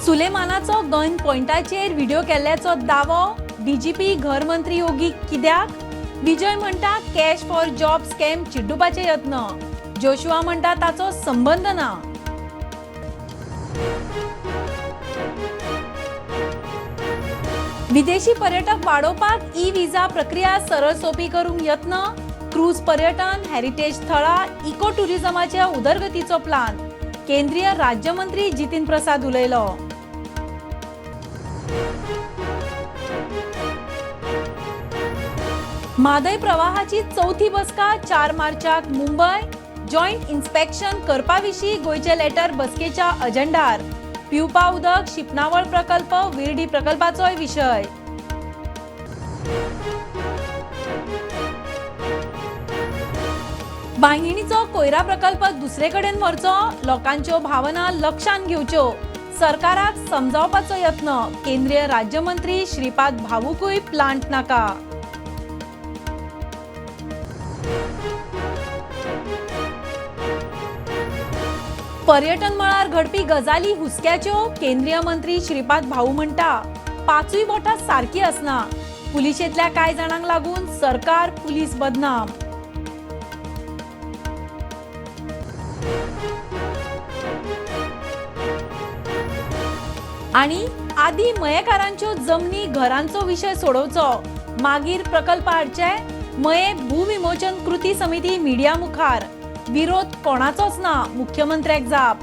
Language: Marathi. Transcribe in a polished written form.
सुलेमानाचो गन पॉइंटाचेर व्हिडिओ केल्ल्याचो दावो डीजीपी घर मंत्री योगी कित्याक? विजय म्हणटा कॅश फॉर जॉब स्कॅम चिड्डुपाचे यत्न. जोशुआ म्हणटा ताचो संबंध ना. विदेशी पर्यटक वाडोवपाक ई विजा प्रक्रिया सरळ सोपी करूंक यत्न. क्रूज पर्यटन, हेरिटेज थळां, इको टुरिझमाच्या उदरगतीचो प्लान. केंद्रीय राज्यमंत्री जितीन प्रसाद उलयलो. म्हादय प्रवाहाची चौथी बसका 4 मार्चाक मुंबय. जॉयंट इन्स्पेक्शन करपा विशीं गोयचे लेटर बसकेच्या अजेंडार. पिवपा उदक, शिपनावळ प्रकल्प, विर्डी प्रकल्पाचोय विशय. बांयणीचो कोयरा प्रकल्प दुसरे कडेन व्हरचो, लोकांच्यो भावना लक्षांत घेवच्यो. सरकाराक समजावपाचो यत्न. केंद्रीय राज्यमंत्री श्रीपाद भावूकूय प्लांट नाका. पर्यटन मळार घडपी गजाली हुस्क्याच्यो. केंद्रीय मंत्री श्रीपाद भाऊ म्हणटा पाचूय बोटां सारकी आसना. पुलिशेंतल्या कांय जाणांक लागून सरकार पुलीस बदनाम. आणि आदी मयेकारांच्यो जमनी घरांचो विशय सोडवचो, मागीर प्रकल्प हाडचे. मये भूविमोचन कृती समिती मिडिया मुखार. विरोध कोणाचोच ना, मुख्यमंत्र्याक जाप.